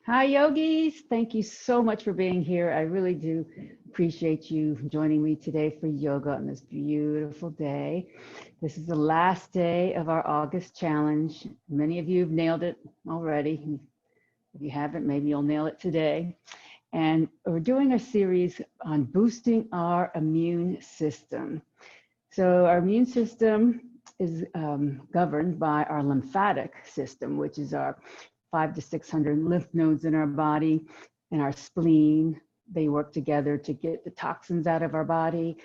Hi, yogis. Thank you so much for being here. I really do appreciate you joining me today for yoga on this beautiful day. This is the last day of our August challenge. Many of you have nailed it already. If you haven't, maybe you'll nail it today. And we're doing a series on boosting our immune system. So our immune system is governed by our lymphatic system, which is our 500 to 600 lymph nodes in our body and our spleen. They work together to get the toxins out of our body.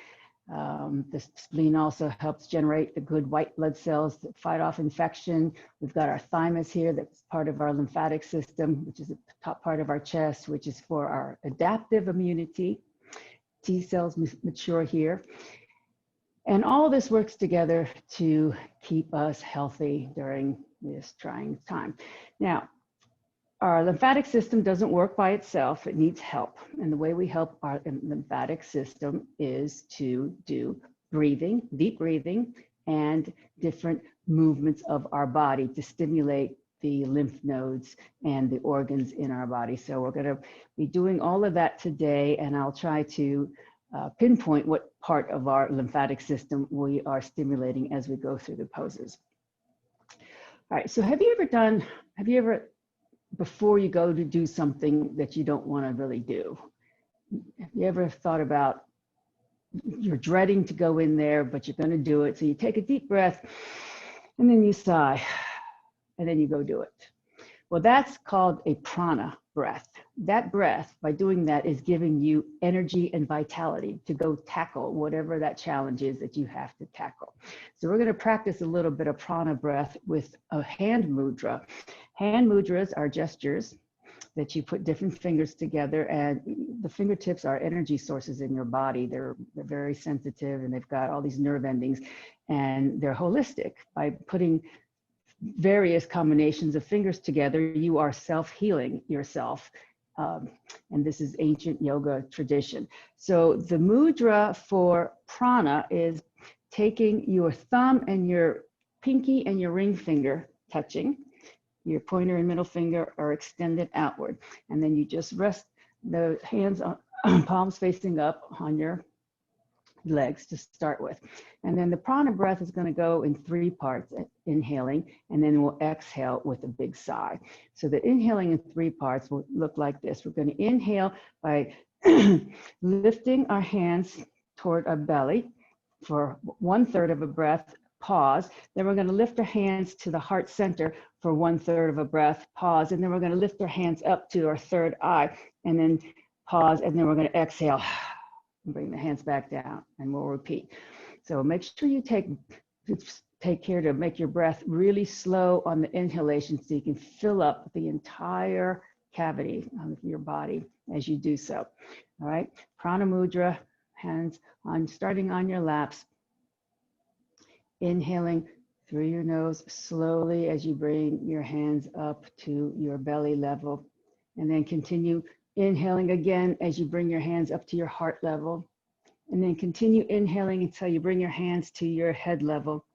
The spleen also helps generate the good white blood cells that fight off infection. We've got our thymus here, that's part of our lymphatic system, which is the top part of our chest, which is for our adaptive immunity. T cells mature here. And all this works together to keep us healthy during this trying time. Now, our lymphatic system doesn't work by itself, it needs help. And the way we help our lymphatic system is to do breathing, deep breathing, and different movements of our body to stimulate the lymph nodes and the organs in our body. So we're gonna be doing all of that today, and I'll try to pinpoint what part of our lymphatic system we are stimulating as we go through the poses. All right, so have you ever, before you go to do something that you don't want to really do, have you ever thought about, you're dreading to go in there, but you're going to do it. So you take a deep breath and then you sigh and then you go do it. Well, that's called a prana breath. That breath, by doing that, is giving you energy and vitality to go tackle whatever that challenge is that you have to tackle. So we're going to practice a little bit of prana breath with a hand mudra. Hand mudras are gestures that you put different fingers together, and the fingertips are energy sources in your body. They're very sensitive, and they've got all these nerve endings, and they're holistic. By putting various combinations of fingers together, you are self-healing yourself. And this is ancient yoga tradition. So the mudra for prana is taking your thumb and your pinky and your ring finger touching. Your pointer and middle finger are extended outward. And then you just rest the hands on palms facing up on your legs to start with. And then the prana breath is going to go in 3 parts, inhaling, and then we'll exhale with a big sigh. So the inhaling in 3 parts will look like this. We're going to inhale by lifting our hands toward our belly for 1/3 of a breath, pause. Then we're going to lift our hands to the heart center for 1/3 of a breath, pause. And then we're going to lift our hands up to our third eye and then pause. And then we're going to exhale. Bring the hands back down, and we'll repeat. So make sure you take care to make your breath really slow on the inhalation so you can fill up the entire cavity of your body as you do so. All right, prana mudra, hands on, starting on your laps. Inhaling through your nose slowly as you bring your hands up to your belly level, and then continue inhaling again as you bring your hands up to your heart level, and then continue inhaling until you bring your hands to your head level,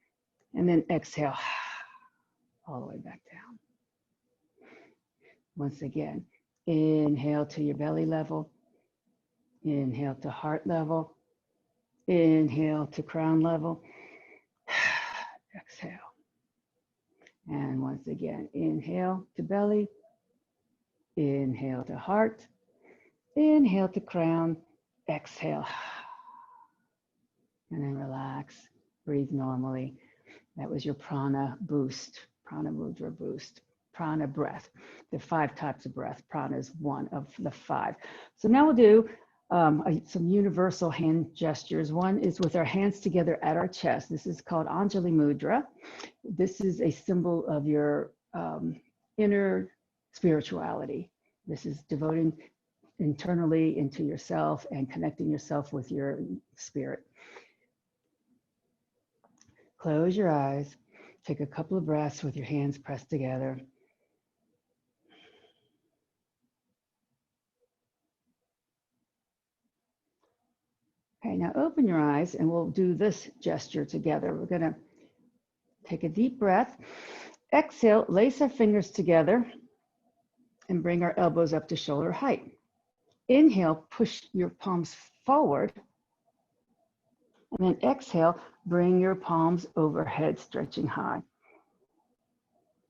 and then exhale all the way back down. Once again, inhale to your belly level, inhale to heart level, inhale to crown level, exhale. And once again, inhale to belly, inhale to heart, inhale to crown, exhale. And then relax, breathe normally. That was your prana boost, prana mudra boost, prana breath. There are 5 types of breath. Prana is one of the 5. So now we'll do some universal hand gestures. One is with our hands together at our chest. This is called Anjali Mudra. This is a symbol of your inner spirituality. This is devoting internally into yourself and connecting yourself with your spirit. Close your eyes. Take a couple of breaths with your hands pressed together. Okay, now open your eyes and we'll do this gesture together. We're going to take a deep breath. Exhale, lace our fingers together and bring our elbows up to shoulder height. Inhale, push your palms forward. And then exhale, bring your palms overhead, stretching high.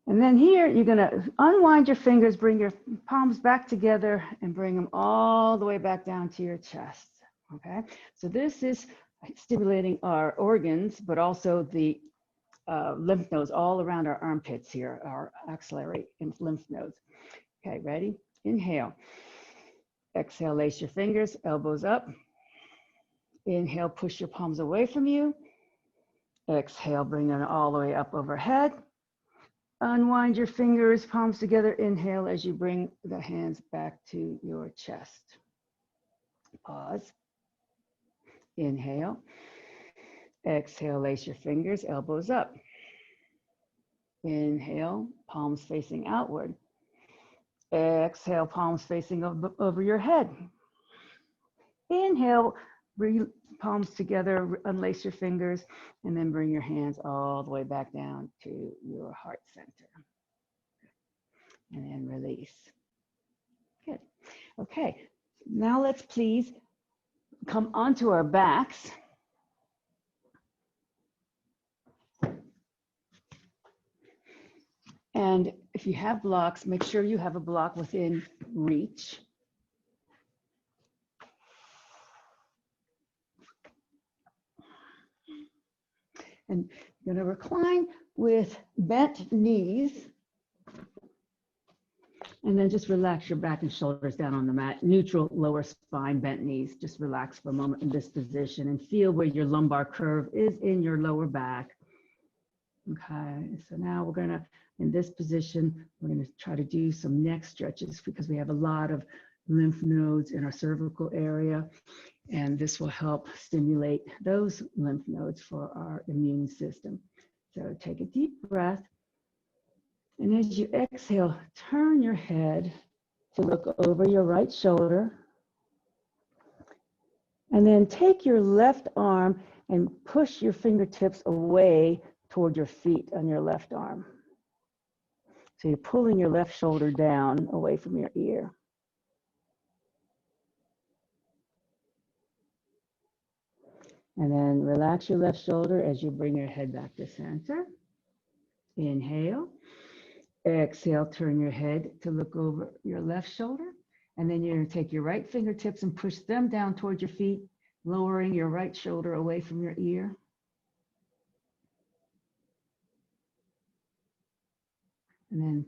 And then here, you're gonna unwind your fingers, bring your palms back together and bring them all the way back down to your chest, okay? So this is stimulating our organs, but also the lymph nodes all around our armpits here, our axillary lymph nodes. Okay, ready? Inhale. Exhale, lace your fingers, elbows up. Inhale, push your palms away from you. Exhale, bring them all the way up overhead. Unwind your fingers, palms together. Inhale as you bring the hands back to your chest. Pause. Inhale. Exhale, lace your fingers, elbows up. Inhale, palms facing outward. Exhale, palms facing over your head. Inhale, bring palms together, unlace your fingers, and then bring your hands all the way back down to your heart center. And then release. Good. Okay, now let's please come onto our backs. And if you have blocks, make sure you have a block within reach. And you're going to recline with bent knees. And then just relax your back and shoulders down on the mat. Neutral lower spine, bent knees. Just relax for a moment in this position and feel where your lumbar curve is in your lower back. Okay, so now we're going to, in this position, we're going to try to do some neck stretches because we have a lot of lymph nodes in our cervical area. And this will help stimulate those lymph nodes for our immune system. So take a deep breath. And as you exhale, turn your head to look over your right shoulder. And then take your left arm and push your fingertips away toward your feet on your left arm. So you're pulling your left shoulder down away from your ear. And then relax your left shoulder as you bring your head back to center. Inhale. Exhale, turn your head to look over your left shoulder. And then you're going to take your right fingertips and push them down toward your feet, lowering your right shoulder away from your ear. And then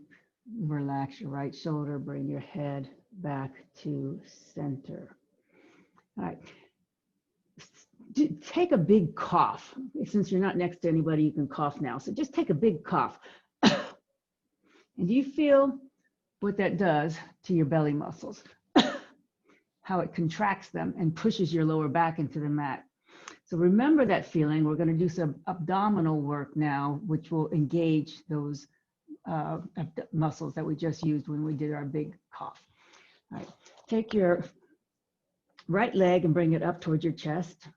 relax your right shoulder, bring your head back to center. All right. Take a big cough. Since you're not next to anybody, you can cough now. So just take a big cough. And do you feel what that does to your belly muscles? How it contracts them and pushes your lower back into the mat. So remember that feeling. We're going to do some abdominal work now, which will engage those muscles that we just used when we did our big cough. All right. Take your right leg and bring it up towards your chest.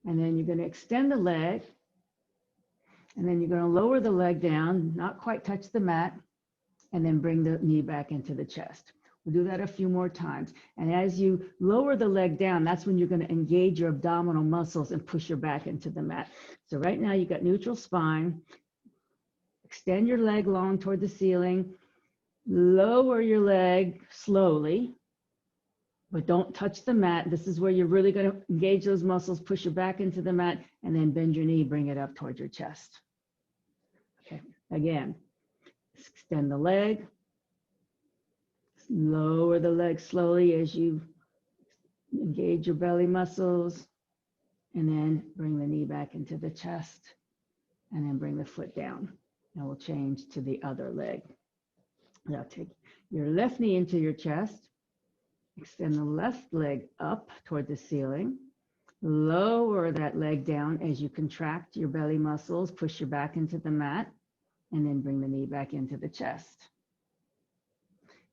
And then you're going to extend the leg. And then you're going to lower the leg down, not quite touch the mat, and then bring the knee back into the chest. We'll do that a few more times. And as you lower the leg down, that's when you're going to engage your abdominal muscles and push your back into the mat. So right now you've got neutral spine. Extend your leg long toward the ceiling. Lower your leg slowly, but don't touch the mat. This is where you're really going to engage those muscles, push your back into the mat, and then bend your knee, bring it up towards your chest. Okay, again, extend the leg. Lower the leg slowly as you engage your belly muscles, and then bring the knee back into the chest, and then bring the foot down. Now we'll change to the other leg. Now take your left knee into your chest, extend the left leg up toward the ceiling, lower that leg down as you contract your belly muscles, push your back into the mat, and then bring the knee back into the chest.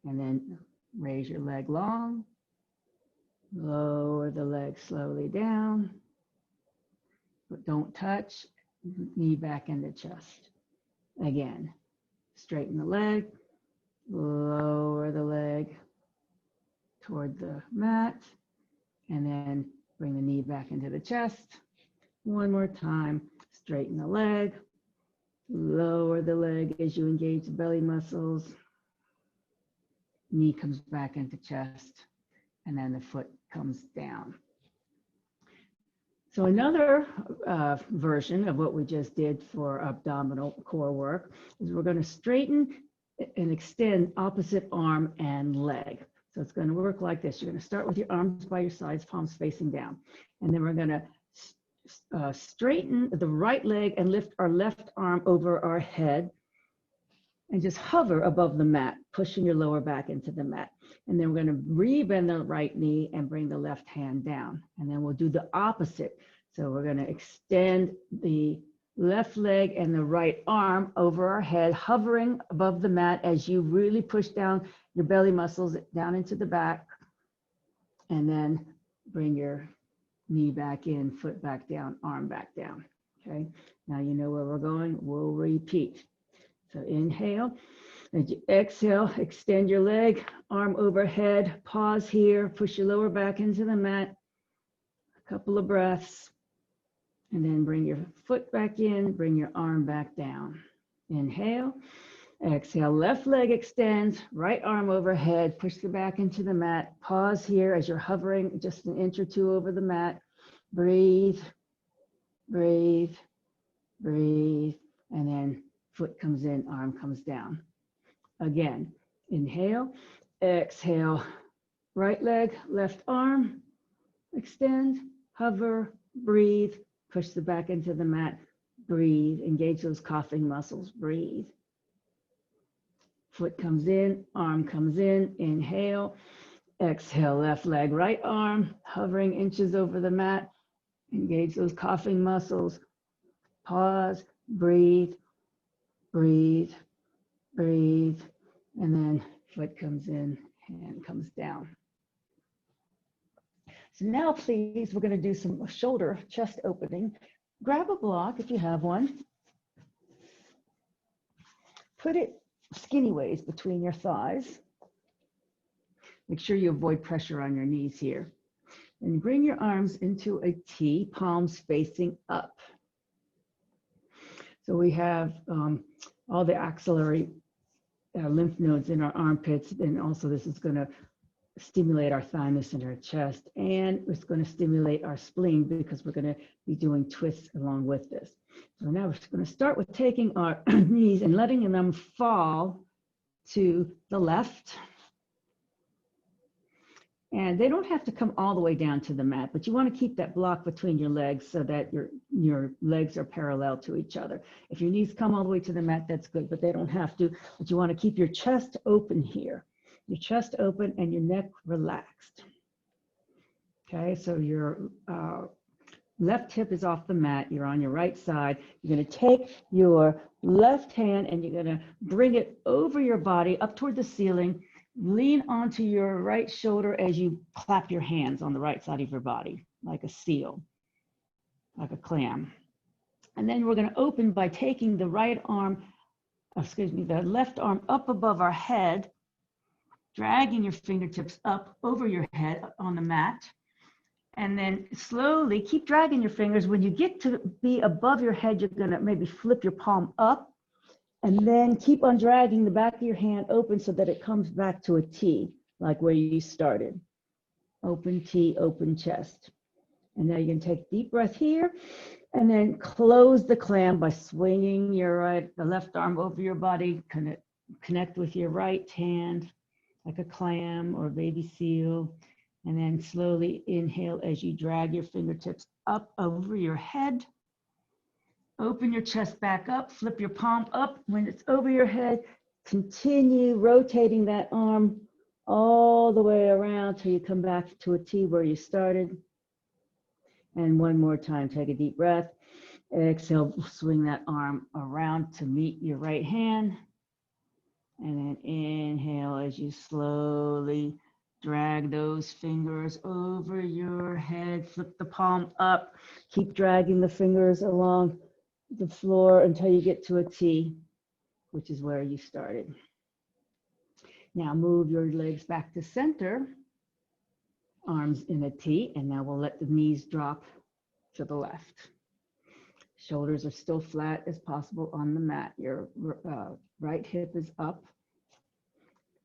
And then raise your leg long, lower the leg slowly down, but don't touch, knee back in the chest. Again, straighten the leg, lower the leg toward the mat, and then bring the knee back into the chest. One more time, straighten the leg, lower the leg as you engage the belly muscles. Knee comes back into chest, and then the foot comes down. So another version of what we just did for abdominal core work is we're going to straighten and extend opposite arm and leg. So it's going to work like this. You're going to start with your arms by your sides, palms facing down. And then we're going to straighten the right leg and lift our left arm over our head and just hover above the mat, pushing your lower back into the mat. And then we're going to re-bend the right knee and bring the left hand down. And then we'll do the opposite. So we're going to extend the left leg and the right arm over our head, hovering above the mat as you really push down your belly muscles down into the back. And then bring your knee back in, foot back down, arm back down. Okay, now you know where we're going. We'll repeat. So inhale. As you exhale, extend your leg, arm overhead, pause here, push your lower back into the mat, a couple of breaths, and then bring your foot back in, bring your arm back down. Inhale, exhale, left leg extends, right arm overhead, push the back into the mat, pause here as you're hovering just an inch or two over the mat, breathe, breathe, breathe, and then foot comes in, arm comes down. Again, inhale, exhale, right leg, left arm, extend, hover, breathe, push the back into the mat, breathe, engage those coughing muscles, breathe. Foot comes in, arm comes in, inhale, exhale, left leg, right arm, hovering inches over the mat, engage those coughing muscles, pause, breathe, breathe, breathe, and then foot comes in, hand comes down. So now please, we're going to do some shoulder chest opening. Grab a block if you have one. Put it skinny ways between your thighs. Make sure you avoid pressure on your knees here. And bring your arms into a T, palms facing up. So we have all the axillary lymph nodes in our armpits, and also this is going to stimulate our thymus and our chest, and it's going to stimulate our spleen because we're going to be doing twists along with this. So now we're going to start with taking our knees and letting them fall to the left. And they don't have to come all the way down to the mat, but you want to keep that block between your legs so that your legs are parallel to each other. If your knees come all the way to the mat, that's good, but they don't have to. But you want to keep your chest open here, your chest open and your neck relaxed. Okay, so your left hip is off the mat. You're on your right side. You're going to take your left hand and you're going to bring it over your body up toward the ceiling. Lean onto your right shoulder as you clap your hands on the right side of your body, like a seal, like a clam. And then we're going to open by taking the right arm, the left arm up above our head, dragging your fingertips up over your head on the mat. And then slowly keep dragging your fingers. When you get to be above your head, you're going to maybe flip your palm up. And then keep on dragging the back of your hand open so that it comes back to a T, like where you started. Open T, open chest. And now you can take a deep breath here and then close the clam by swinging the left arm over your body, connect with your right hand like a clam or a baby seal. And then slowly inhale as you drag your fingertips up over your head. Open your chest back up, flip your palm up. When it's over your head, continue rotating that arm all the way around till you come back to a T where you started. And one more time, take a deep breath. Exhale, swing that arm around to meet your right hand. And then inhale as you slowly drag those fingers over your head, flip the palm up, keep dragging the fingers along the floor until you get to a T, which is where you started. Now move your legs back to center, arms in a T, and now we'll let the knees drop to the left. Shoulders are still flat as possible on the mat. Your right hip is up.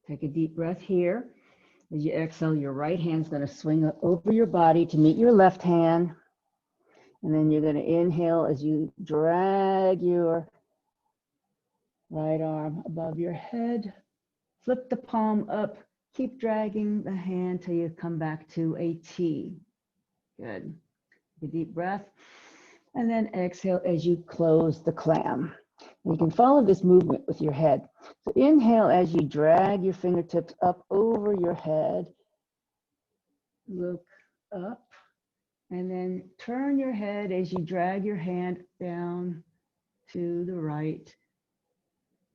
Take a deep breath here. As you exhale, your right hand's going to swing over your body to meet your left hand. And then you're going to inhale as you drag your right arm above your head. Flip the palm up. Keep dragging the hand till you come back to a T. Good. Take a deep breath. And then exhale as you close the clam. And you can follow this movement with your head. So inhale as you drag your fingertips up over your head. Look up. And then turn your head as you drag your hand down to the right,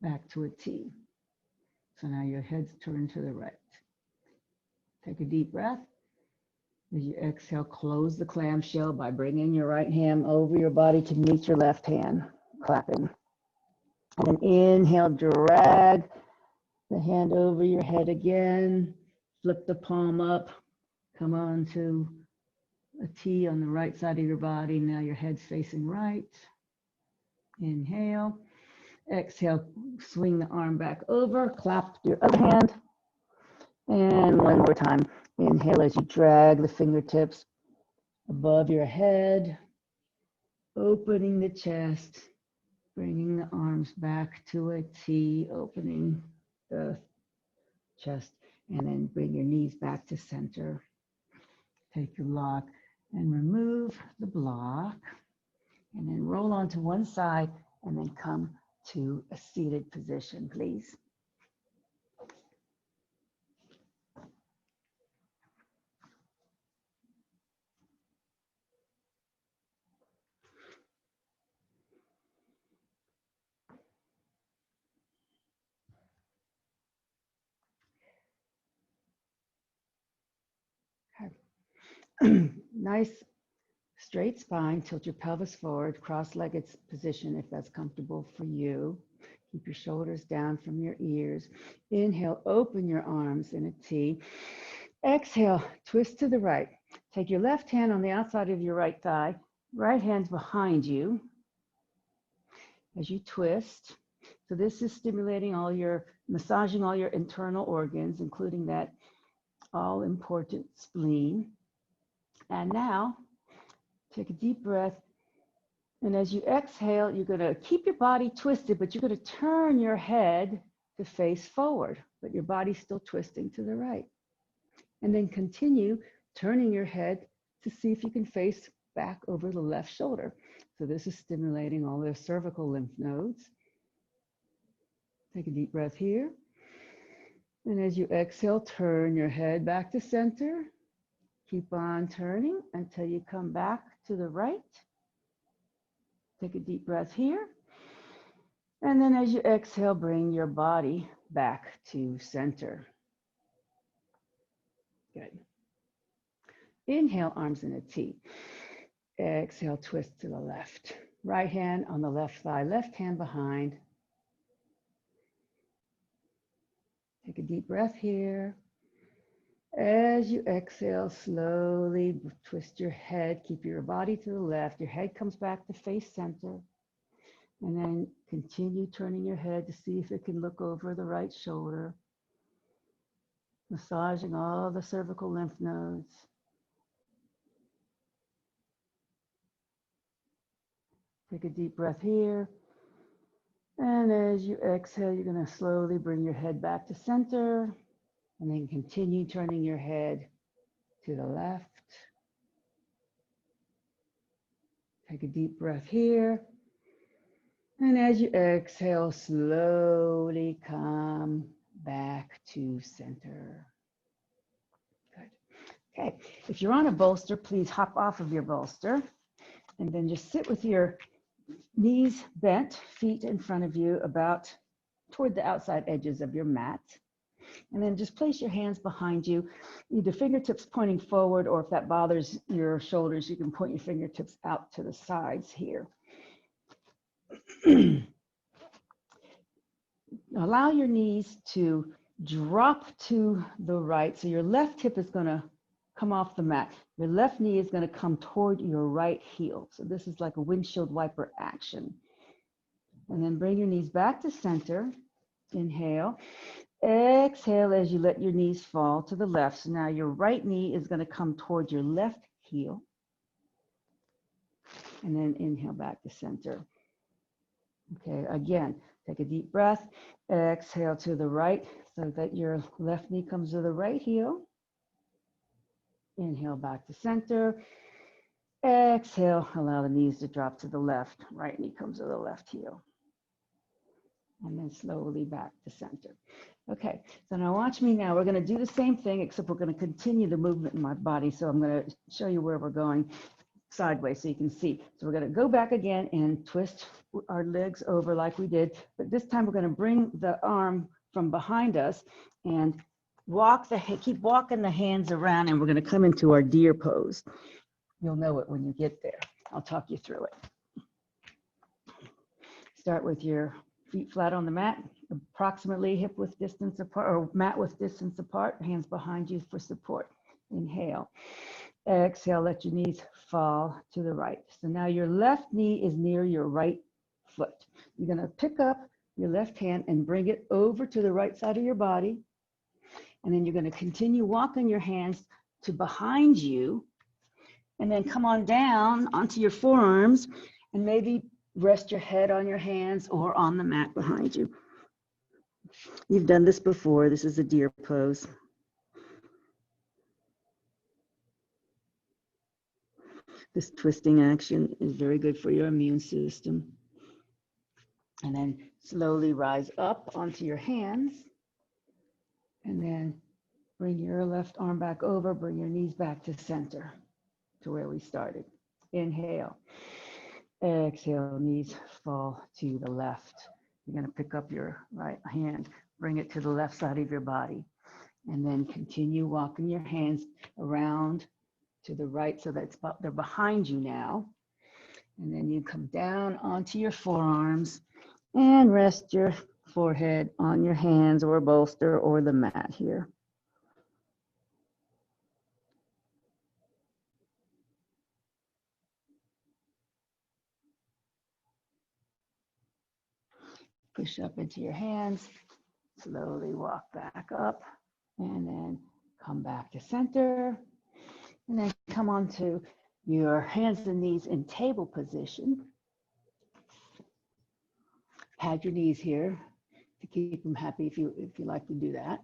back to a T. So now your head's turned to the right. Take a deep breath. As you exhale, close the clamshell by bringing your right hand over your body to meet your left hand, clapping. And then inhale, drag the hand over your head again. Flip the palm up. Come on to a T on the right side of your body. Now your head's facing right. Inhale. Exhale, swing the arm back over. Clap your other hand. And one more time. Inhale as you drag the fingertips above your head, opening the chest, bringing the arms back to a T, opening the chest, and then bring your knees back to center. Take your block and remove the block, and then roll onto one side, and then come to a seated position, please. Nice straight spine, tilt your pelvis forward, cross-legged position if that's comfortable for you. Keep your shoulders down from your ears. Inhale, open your arms in a T. Exhale, twist to the right. Take your left hand on the outside of your right thigh, right hand's behind you as you twist. So this is stimulating massaging all your internal organs, including that all-important spleen. And now, take a deep breath. And as you exhale, you're going to keep your body twisted, but you're going to turn your head to face forward, but your body's still twisting to the right. And then continue turning your head to see if you can face back over the left shoulder. So this is stimulating all the cervical lymph nodes. Take a deep breath here. And as you exhale, turn your head back to center. Keep on turning until you come back to the right. Take a deep breath here. And then as you exhale, bring your body back to center. Good. Inhale, arms in a T. Exhale, twist to the left. Right hand on the left thigh, left hand behind. Take a deep breath here. As you exhale, slowly twist your head. Keep your body to the left. Your head comes back to face center. And then continue turning your head to see if it can look over the right shoulder. Massaging all the cervical lymph nodes. Take a deep breath here. And as you exhale, you're going to slowly bring your head back to center. And then continue turning your head to the left. Take a deep breath here. And as you exhale, slowly come back to center. Good. Okay, if you're on a bolster, please hop off of your bolster and then just sit with your knees bent, feet in front of you about toward the outside edges of your mat. And then just place your hands behind you, either fingertips pointing forward, or if that bothers your shoulders, you can point your fingertips out to the sides here. Allow your knees to drop to the right. So your left hip is going to come off the mat. Your left knee is going to come toward your right heel. So this is like a windshield wiper action. And then bring your knees back to center. Inhale. Exhale as you let your knees fall to the left. So now your right knee is going to come toward your left heel. And then inhale back to center. Okay, again, take a deep breath. Exhale to the right so that your left knee comes to the right heel. Inhale back to center. Exhale, allow the knees to drop to the left. Right knee comes to the left heel. And then slowly back to center. Okay, so now watch me now. We're going to do the same thing, except we're going to continue the movement in my body. So I'm going to show you where we're going sideways so you can see. So we're going to go back again and twist our legs over like we did. But this time we're going to bring the arm from behind us and keep walking the hands around, and we're going to come into our deer pose. You'll know it when you get there. I'll talk you through it. Start with your feet flat on the mat, approximately hip width distance apart, or mat width distance apart, hands behind you for support. Inhale. Exhale, let your knees fall to the right. So now your left knee is near your right foot. You're going to pick up your left hand and bring it over to the right side of your body. And then you're going to continue walking your hands to behind you, and then come on down onto your forearms and maybe rest your head on your hands or on the mat behind you. You've done this before. This is a deer pose. This twisting action is very good for your immune system. And then slowly rise up onto your hands. And then bring your left arm back over, bring your knees back to center, to where we started. Inhale. Exhale, knees fall to the left. You're going to pick up your right hand, bring it to the left side of your body, and then continue walking your hands around to the right so that they're behind you now. And then you come down onto your forearms and rest your forehead on your hands or bolster or the mat here. Push up into your hands, slowly walk back up, and then come back to center. And then come onto your hands and knees in table position. Pad your knees here to keep them happy if you like to do that.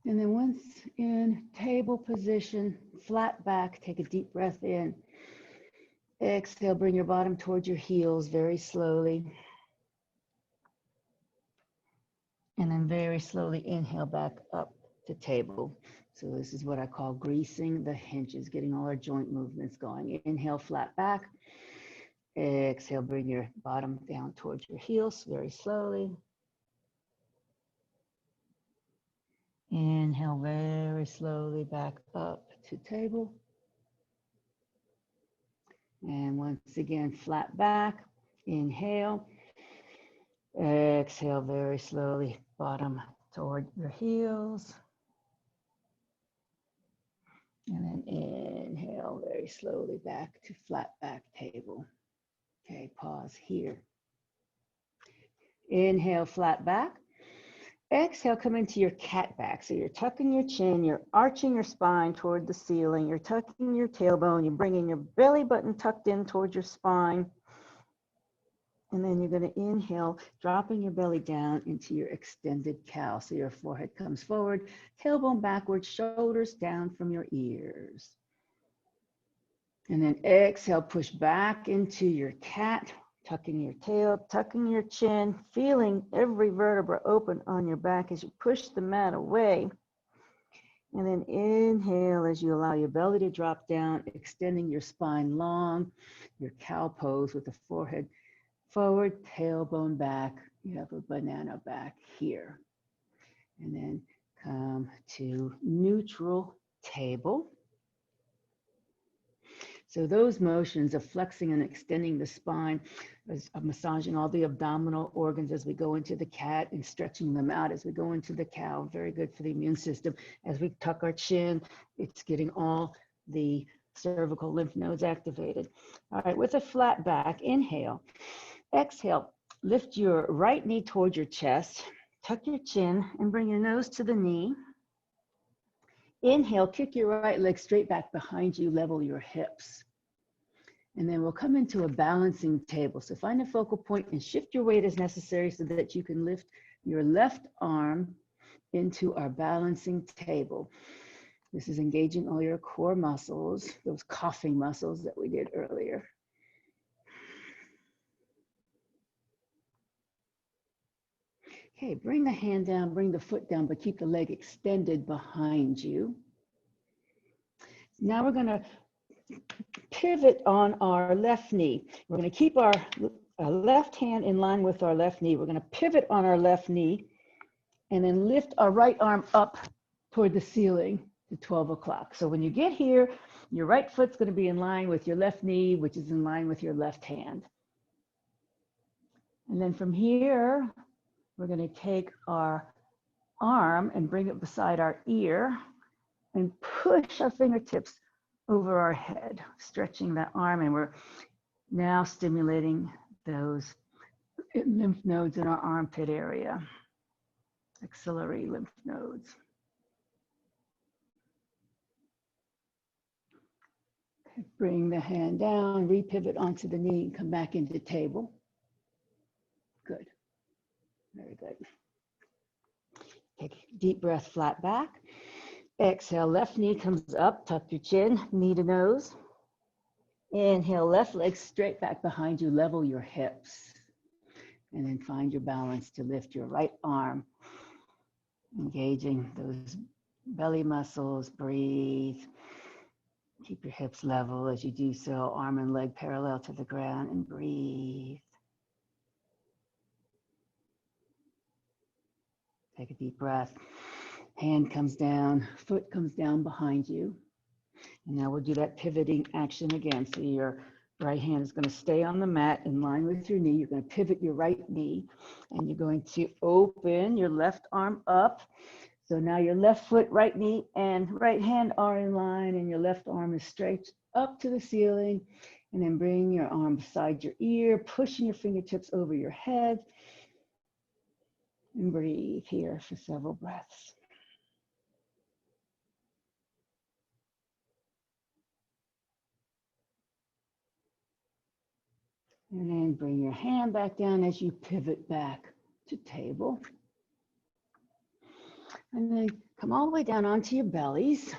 And then once in table position, flat back, take a deep breath in. Exhale, bring your bottom towards your heels very slowly. And then very slowly inhale back up to table. So this is what I call greasing the hinges, getting all our joint movements going. Inhale, flat back. Exhale, bring your bottom down towards your heels very slowly. Inhale very slowly back up to table. And once again, flat back. Inhale. Exhale very slowly, bottom toward your heels. And then inhale very slowly back to flat back table. Okay, pause here. Inhale, flat back. Exhale, come into your cat back. So you're tucking your chin, you're arching your spine toward the ceiling, you're tucking your tailbone, you're bringing your belly button tucked in towards your spine. And then you're going to inhale, dropping your belly down into your extended cow. So your forehead comes forward, tailbone backwards, shoulders down from your ears. And then exhale, push back into your cat, tucking your tail, tucking your chin, feeling every vertebra open on your back as you push the mat away. And then inhale as you allow your belly to drop down, extending your spine long, your cow pose with the forehead forward, tailbone back. You have a banana back here. And then come to neutral table. So those motions of flexing and extending the spine, of massaging all the abdominal organs as we go into the cat and stretching them out as we go into the cow, very good for the immune system. As we tuck our chin, it's getting all the cervical lymph nodes activated. All right, with a flat back, inhale. Exhale, lift your right knee towards your chest, tuck your chin and bring your nose to the knee. Inhale, kick your right leg straight back behind you, level your hips. And then we'll come into a balancing table. So find a focal point and shift your weight as necessary so that you can lift your left arm into our balancing table. This is engaging all your core muscles, those coughing muscles that we did earlier. Okay, bring the hand down, bring the foot down, but keep the leg extended behind you. Now we're going to pivot on our left knee. We're going to keep our left hand in line with our left knee. We're going to pivot on our left knee and then lift our right arm up toward the ceiling to 12 o'clock. So when you get here, your right foot's going to be in line with your left knee, which is in line with your left hand. And then from here, we're going to take our arm and bring it beside our ear and push our fingertips over our head, stretching that arm. And we're now stimulating those lymph nodes in our armpit area, axillary lymph nodes. Okay, bring the hand down, repivot onto the knee, and come back into table. Good. Very good. Take a deep breath, flat back. Exhale, left knee comes up, tuck your chin, knee to nose. Inhale, left leg straight back behind you, level your hips. And then find your balance to lift your right arm, engaging those belly muscles, breathe. Keep your hips level as you do so, arm and leg parallel to the ground, and breathe. Take a deep breath. Hand comes down, foot comes down behind you. And now we'll do that pivoting action again. So your right hand is going to stay on the mat in line with your knee. You're going to pivot your right knee and you're going to open your left arm up. So now your left foot, right knee, and right hand are in line and your left arm is stretched up to the ceiling. And then bring your arm beside your ear, pushing your fingertips over your head. And breathe here for several breaths. And then bring your hand back down as you pivot back to table. And then come all the way down onto your bellies.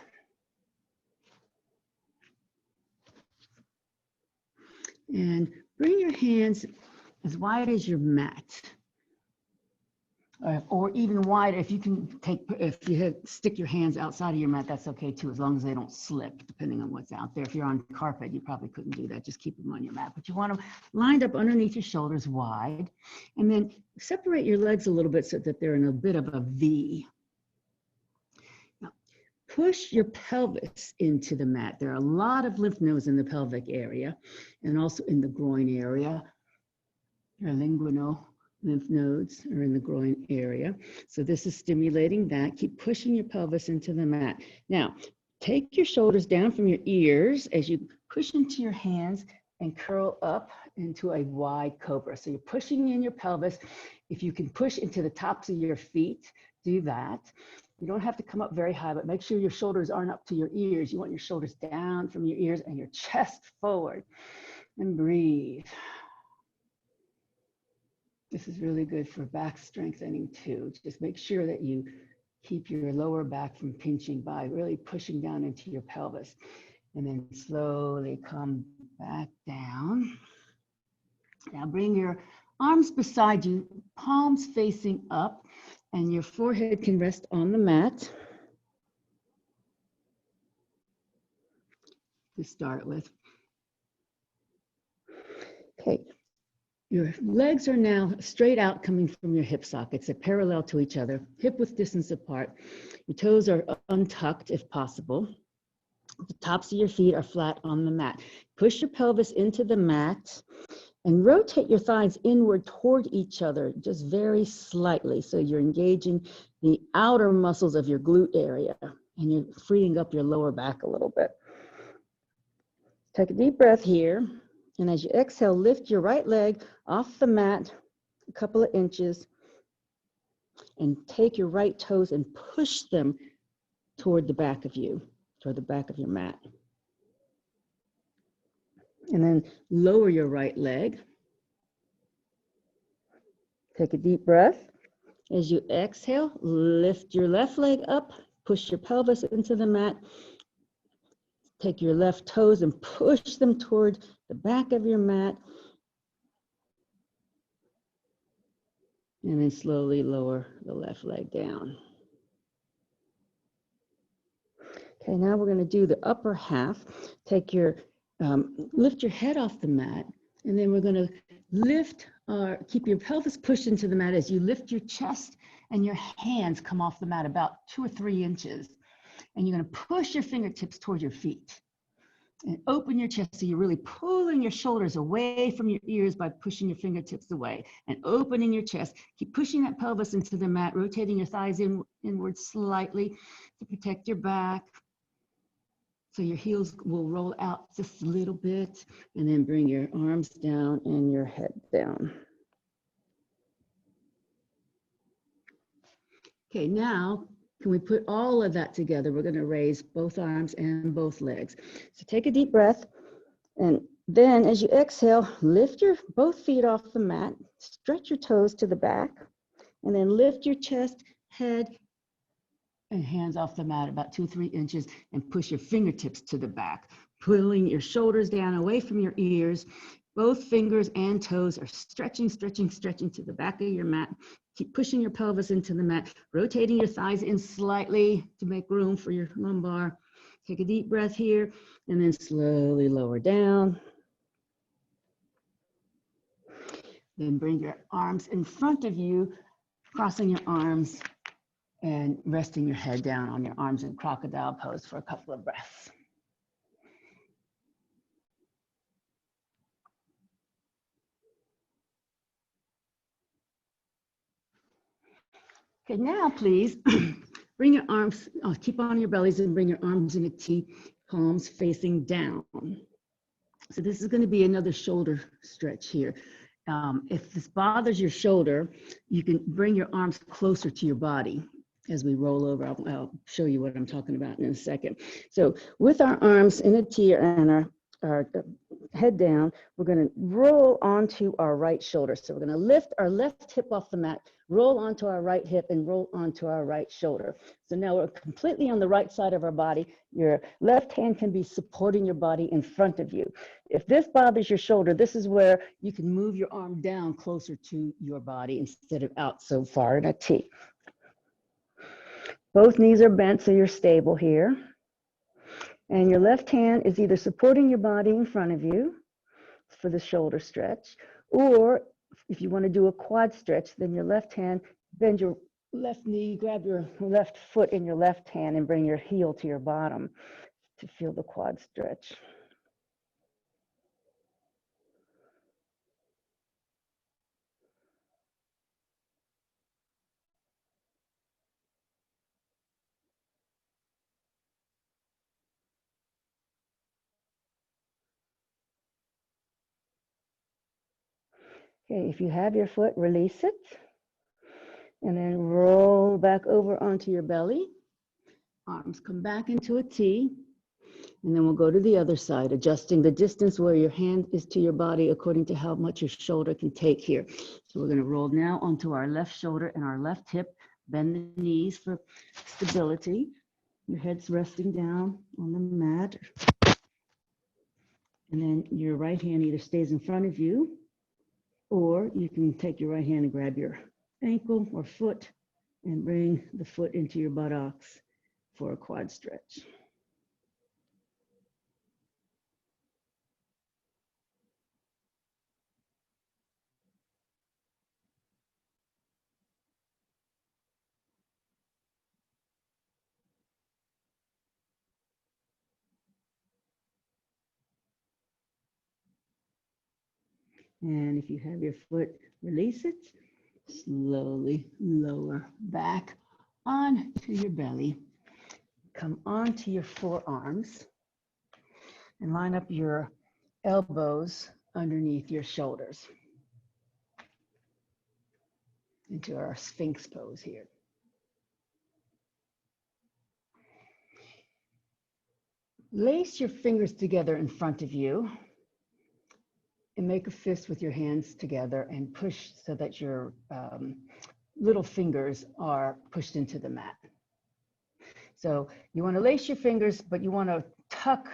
And bring your hands as wide as your mat. Or even wider, if you can stick your hands outside of your mat, that's okay too, as long as they don't slip, depending on what's out there. If you're on carpet, you probably couldn't do that, just keep them on your mat. But you want them lined up underneath your shoulders wide, and then separate your legs a little bit so that they're in a bit of a V. Now, push your pelvis into the mat. There are a lot of lymph nodes in the pelvic area, and also in the groin area, your linguinal lymph nodes are in the groin area. So this is stimulating that. Keep pushing your pelvis into the mat. Now, take your shoulders down from your ears as you push into your hands and curl up into a wide cobra. So you're pushing in your pelvis. If you can push into the tops of your feet, do that. You don't have to come up very high, but make sure your shoulders aren't up to your ears. You want your shoulders down from your ears and your chest forward. And breathe. This is really good for back strengthening too. Just make sure that you keep your lower back from pinching by really pushing down into your pelvis. And then slowly come back down. Now bring your arms beside you, palms facing up, and your forehead can rest on the mat. To start with. Okay. Your legs are now straight out coming from your hip sockets. They're parallel to each other, hip width distance apart. Your toes are untucked if possible. The tops of your feet are flat on the mat. Push your pelvis into the mat and rotate your thighs inward toward each other, just very slightly. So you're engaging the outer muscles of your glute area and you're freeing up your lower back a little bit. Take a deep breath here. And as you exhale, lift your right leg off the mat a couple of inches and take your right toes and push them toward the back of you, toward the back of your mat. And then lower your right leg. Take a deep breath. As you exhale, lift your left leg up, push your pelvis into the mat. Take your left toes and push them toward the back of your mat. And then slowly lower the left leg down. Okay, now we're going to do the upper half. Take your, lift your head off the mat, and then we're going to keep your pelvis pushed into the mat as you lift your chest and your hands come off the mat about 2 or 3 inches. And you're going to push your fingertips toward your feet. And open your chest so you're really pulling your shoulders away from your ears by pushing your fingertips away and opening your chest. Keep pushing that pelvis into the mat, rotating your thighs inward slightly to protect your back. So your heels will roll out just a little bit and then bring your arms down and your head down. Okay, now can we put all of that together? We're going to raise both arms and both legs. So take a deep breath. And then as you exhale, lift your both feet off the mat, stretch your toes to the back, and then lift your chest, head, and hands off the mat about 2 or 3 inches and push your fingertips to the back, pulling your shoulders down away from your ears. Both fingers and toes are stretching, stretching, stretching to the back of your mat. Keep pushing your pelvis into the mat, rotating your thighs in slightly to make room for your lumbar. Take a deep breath here and then slowly lower down. Then bring your arms in front of you, crossing your arms and resting your head down on your arms in crocodile pose for a couple of breaths. Okay, now please bring your arms, keep on your bellies and bring your arms in a T, palms facing down. So this is going to be another shoulder stretch here. If this bothers your shoulder, you can bring your arms closer to your body as we roll over. I'll show you what I'm talking about in a second. So with our arms in a T and our head down, we're going to roll onto our right shoulder. So we're going to lift our left hip off the mat, roll onto our right hip, and roll onto our right shoulder. So now we're completely on the right side of our body. Your left hand can be supporting your body in front of you. If this bothers your shoulder, this is where you can move your arm down closer to your body instead of out so far in a T. Both knees are bent so you're stable here. And your left hand is either supporting your body in front of you for the shoulder stretch, or if you want to do a quad stretch, then your left hand, bend your left knee, grab your left foot in your left hand and bring your heel to your bottom to feel the quad stretch. Okay, if you have your foot, release it. And then roll back over onto your belly. Arms come back into a T. And then we'll go to the other side, adjusting the distance where your hand is to your body according to how much your shoulder can take here. So we're going to roll now onto our left shoulder and our left hip. Bend the knees for stability. Your head's resting down on the mat. And then your right hand either stays in front of you, or you can take your right hand and grab your ankle or foot and bring the foot into your buttocks for a quad stretch. And if you have your foot, release it. Slowly lower back onto your belly. Come onto your forearms and line up your elbows underneath your shoulders into our Sphinx pose here. Lace your fingers together in front of you and make a fist with your hands together and push so that your little fingers are pushed into the mat. So you want to lace your fingers, but you want to tuck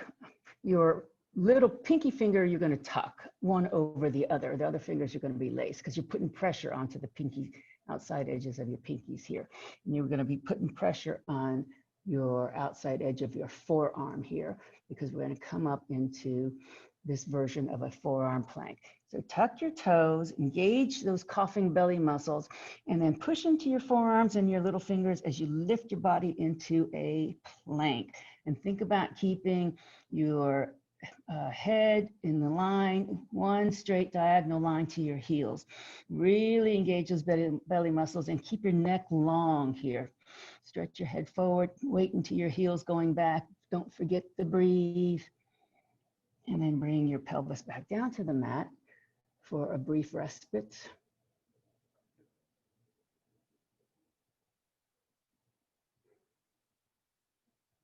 your little pinky finger, you're going to tuck one over the other. The other fingers are going to be laced because you're putting pressure onto the pinky outside edges of your pinkies here. And you're going to be putting pressure on your outside edge of your forearm here because we're going to come up into this version of a forearm plank. So tuck your toes, engage those coughing belly muscles, and then push into your forearms and your little fingers as you lift your body into a plank. And think about keeping your head in the line, one straight diagonal line to your heels. Really engage those belly muscles and keep your neck long here. Stretch your head forward, wait until your heels going back. Don't forget to breathe. And then bring your pelvis back down to the mat for a brief respite.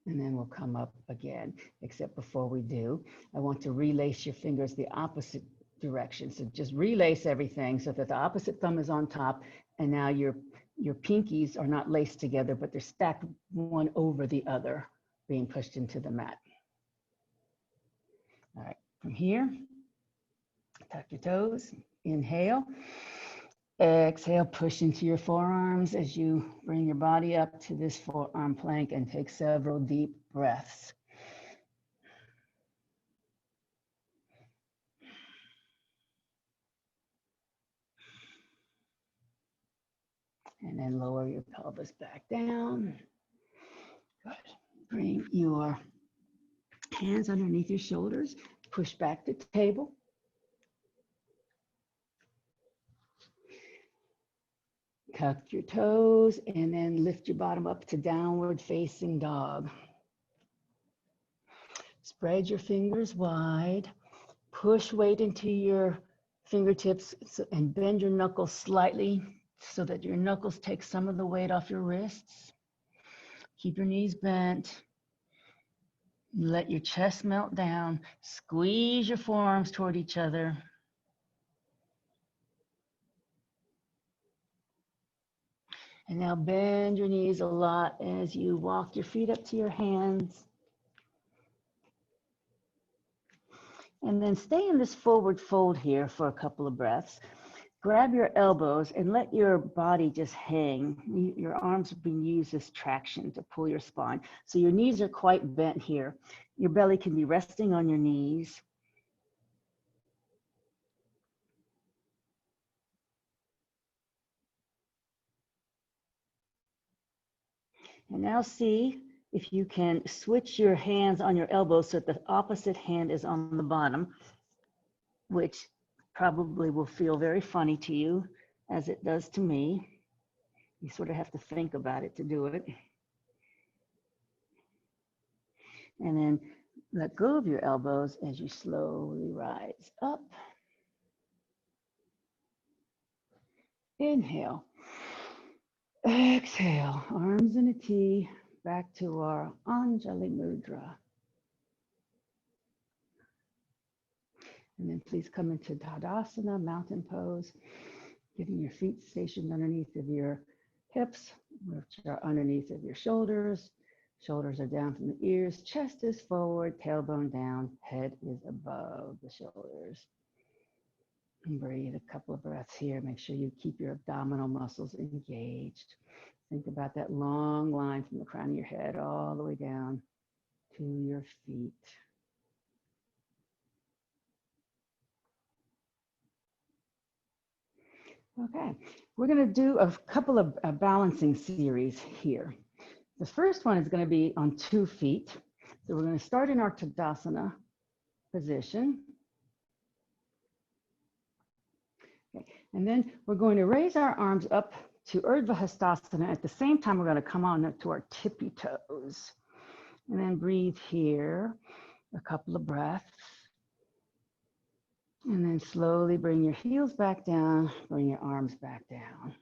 And then we'll come up again, except before we do, I want to relace your fingers the opposite direction. So just relace everything so that the opposite thumb is on top, and now your pinkies are not laced together, but they're stacked one over the other, being pushed into the mat. All right, from here, tuck your toes, inhale. Exhale, push into your forearms as you bring your body up to this forearm plank and take several deep breaths. And then lower your pelvis back down. Good. Bring your hands underneath your shoulders. Push back to table. Tuck your toes and then lift your bottom up to downward facing dog. Spread your fingers wide. Push weight into your fingertips and bend your knuckles slightly so that your knuckles take some of the weight off your wrists. Keep your knees bent. Let your chest melt down. Squeeze your forearms toward each other. And now bend your knees a lot as you walk your feet up to your hands. And then stay in this forward fold here for a couple of breaths. Grab your elbows and let your body just hang. Your arms are being used as traction to pull your spine. So your knees are quite bent here. Your belly can be resting on your knees. And now see if you can switch your hands on your elbows so that the opposite hand is on the bottom, which probably will feel very funny to you, as it does to me. You sort of have to think about it to do it. And then let go of your elbows as you slowly rise up. Inhale. Exhale, arms in a T, back to our Anjali Mudra. And then please come into Tadasana, mountain pose, getting your feet stationed underneath of your hips, which are underneath of your shoulders. Shoulders are down from the ears, chest is forward, tailbone down, head is above the shoulders. And breathe a couple of breaths here. Make sure you keep your abdominal muscles engaged. Think about that long line from the crown of your head all the way down to your feet. Okay, we're going to do a couple of balancing series here. The first one is going to be on 2 feet. So we're going to start in our Tadasana position. And then we're going to raise our arms up to Urdhva Hastasana. At the same time, we're going to come on up to our tippy toes. And then breathe here, a couple of breaths. And then slowly bring your heels back down, bring your arms back down.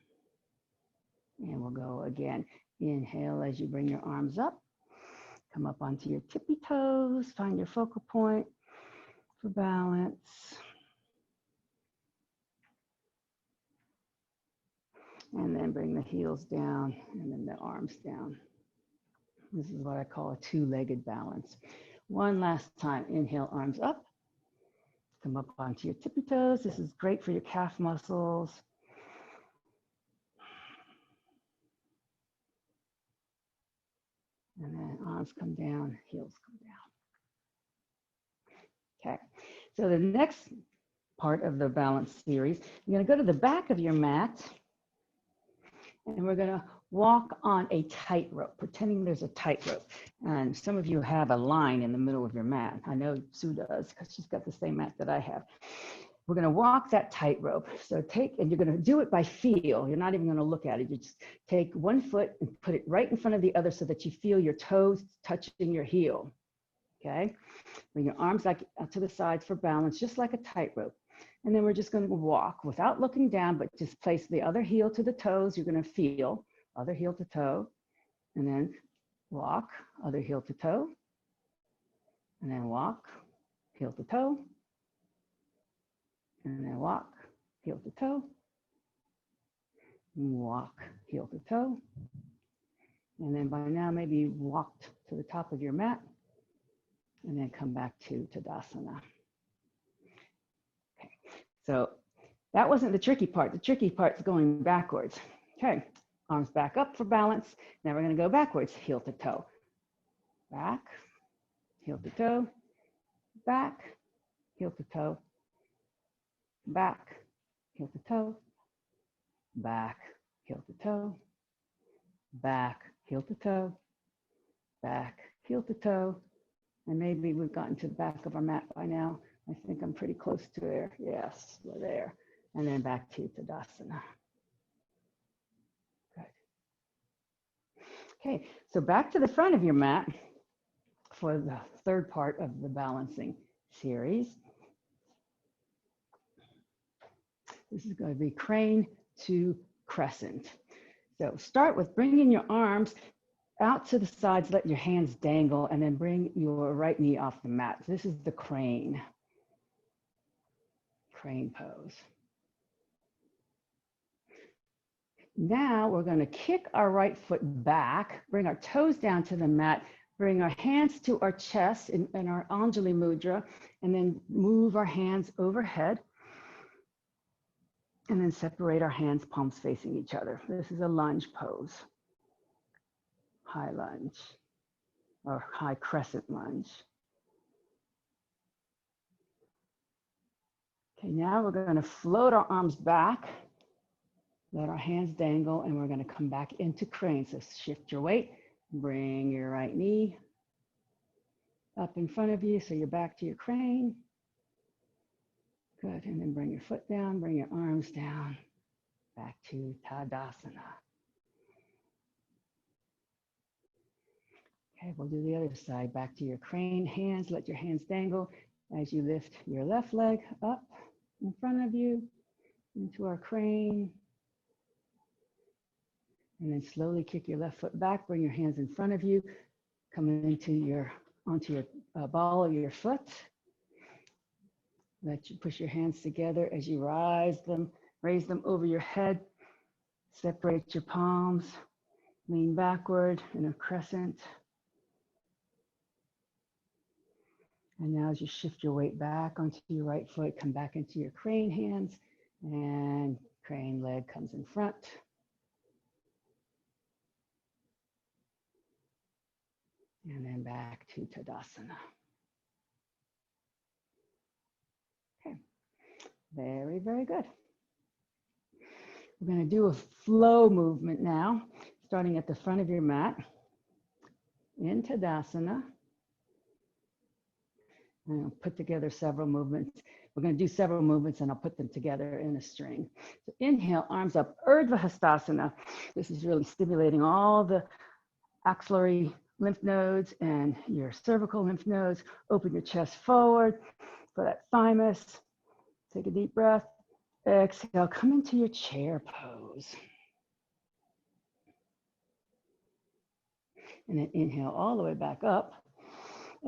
And we'll go again. Inhale as you bring your arms up. Come up onto your tippy toes, find your focal point for balance. And then bring the heels down and then the arms down. This is what I call a two-legged balance. One last time, inhale, arms up. Come up onto your tippy toes. This is great for your calf muscles. And then arms come down, heels come down. Okay, so the next part of the balance series, you're gonna go to the back of your mat and we're gonna walk on a tightrope, pretending there's a tightrope. And some of you have a line in the middle of your mat. I know Sue does because she's got the same mat that I have. We're gonna walk that tightrope. So and you're gonna do it by feel. You're not even gonna look at it. You just take one foot and put it right in front of the other so that you feel your toes touching your heel, okay? Bring your arms like out to the sides for balance, just like a tightrope. And then we're just gonna walk without looking down, but just place the other heel to the toes. You're gonna feel other heel to toe, and then walk, other heel to toe, and then walk, heel to toe, and then walk, heel to toe, walk, heel to toe. And then by now, maybe you walked to the top of your mat and then come back to Tadasana. Okay, so that wasn't the tricky part. The tricky part is going backwards. Okay, arms back up for balance. Now we're gonna go backwards, heel to toe. Back, heel to toe, back, heel to toe, back, heel to toe, back, heel to toe, back, heel to toe, back, heel to toe. And maybe we've gotten to the back of our mat by now. I think I'm pretty close to there. Yes, we're there. And then back to Tadasana. Good. Okay, so back to the front of your mat for the third part of the balancing series. This is going to be crane to crescent. So start with bringing your arms out to the sides, let your hands dangle, and then bring your right knee off the mat. This is the crane pose. Now we're going to kick our right foot back, bring our toes down to the mat, bring our hands to our chest in our Anjali Mudra, and then move our hands overhead. And then separate our hands, palms facing each other. This is a lunge pose. High lunge or high crescent lunge. Okay, now we're going to float our arms back, let our hands dangle, and we're going to come back into crane. So shift your weight, bring your right knee up in front of you so you're back to your crane. Good, and then bring your foot down, bring your arms down, back to Tadasana. Okay, we'll do the other side, back to your crane hands, let your hands dangle as you lift your left leg up in front of you into our crane. And then slowly kick your left foot back, bring your hands in front of you, come onto your ball of your foot. Let you push your hands together as you raise them over your head. Separate your palms, lean backward in a crescent. And now as you shift your weight back onto your right foot, come back into your crane hands, and crane leg comes in front. And then back to Tadasana. Okay, very, very good. We're going to do a flow movement now, starting at the front of your mat in Tadasana. And I'll put together several movements. We're going to do several movements and I'll put them together in a string. So inhale, arms up, Urdhva Hastasana. This is really stimulating all the axillary lymph nodes and your cervical lymph nodes. Open your chest forward for that thymus. Take a deep breath. Exhale, come into your chair pose. And then inhale all the way back up.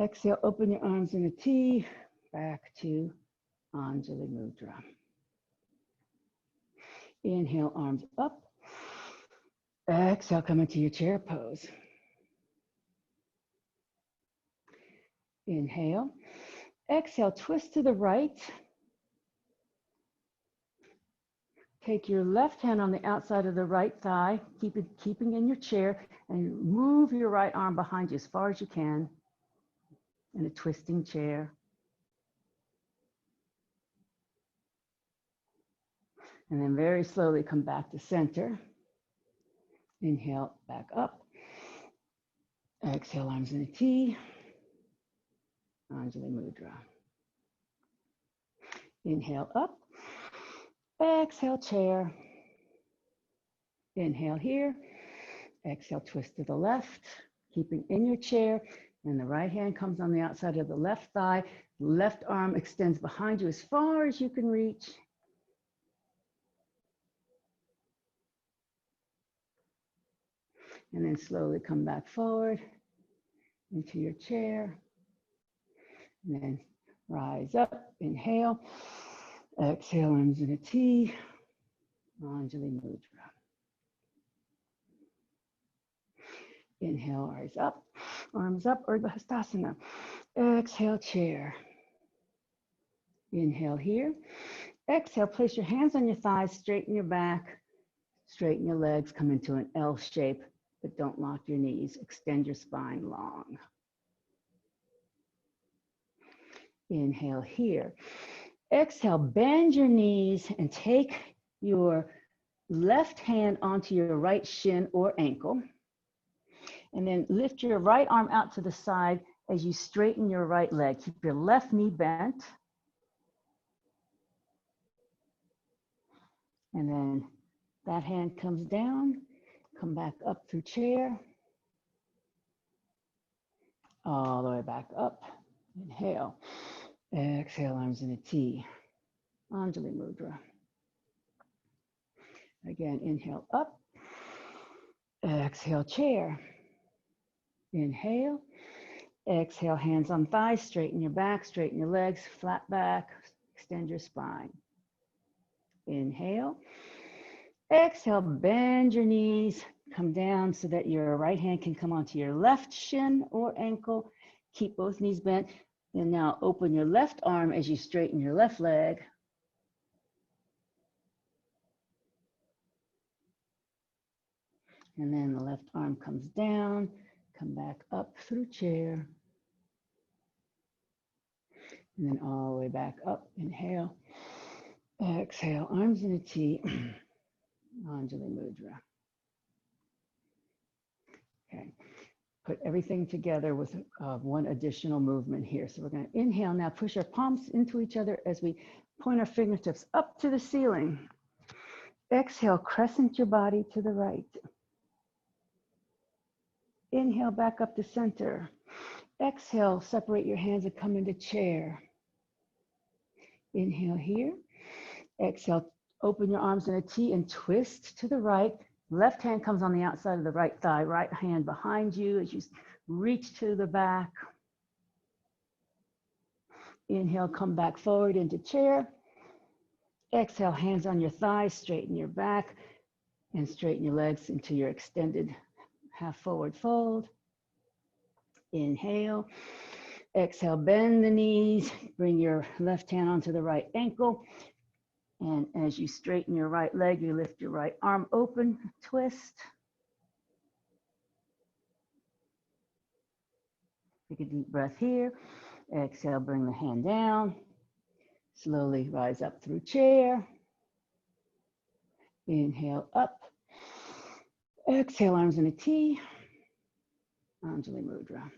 Exhale, open your arms in a T, back to Anjali Mudra. Inhale, arms up. Exhale, come into your chair pose. Inhale. Exhale, twist to the right. Take your left hand on the outside of the right thigh, keeping in your chair, and move your right arm behind you as far as you can in a twisting chair. And then very slowly come back to center. Inhale, back up. Exhale, arms in a T. Anjali Mudra. Inhale up. Exhale, chair. Inhale here. Exhale, twist to the left, keeping in your chair. And the right hand comes on the outside of the left thigh. Left arm extends behind you as far as you can reach. And then slowly come back forward into your chair. And then rise up, inhale. Exhale, arms in a T. Anjali Mudra. Inhale, rise up, arms up, Urdhva Hastasana. Exhale, chair. Inhale here. Exhale, place your hands on your thighs, straighten your back, straighten your legs, come into an L shape, but don't lock your knees. Extend your spine long. Inhale here. Exhale, bend your knees and take your left hand onto your right shin or ankle. And then lift your right arm out to the side as you straighten your right leg. Keep your left knee bent. And then that hand comes down, come back up through chair. All the way back up. Inhale. Exhale, arms in a T. Anjali Mudra. Again, inhale up. Exhale, chair. Inhale. Exhale, hands on thighs, straighten your back, straighten your legs, flat back, extend your spine. Inhale. Exhale, bend your knees, come down so that your right hand can come onto your left shin or ankle. Keep both knees bent. And now open your left arm as you straighten your left leg. And then the left arm comes down, come back up through chair. And then all the way back up, inhale. Exhale, arms in a T, Anjali Mudra. Okay, put everything together with one additional movement here. So we're going to inhale now, push our palms into each other as we point our fingertips up to the ceiling. Exhale, crescent your body to the right. Inhale, back up to center. Exhale, separate your hands and come into chair. Inhale here. Exhale, open your arms in a T and twist to the right. Left hand comes on the outside of the right thigh, right hand behind you as you reach to the back. Inhale, come back forward into chair. Exhale, hands on your thighs, straighten your back and straighten your legs into your extended half forward fold. Inhale. Exhale, bend the knees, bring your left hand onto the right ankle. And as you straighten your right leg, you lift your right arm open, twist. Take a deep breath here. Exhale, bring the hand down. Slowly rise up through chair. Inhale up. Exhale, arms in a T. Anjali Mudra.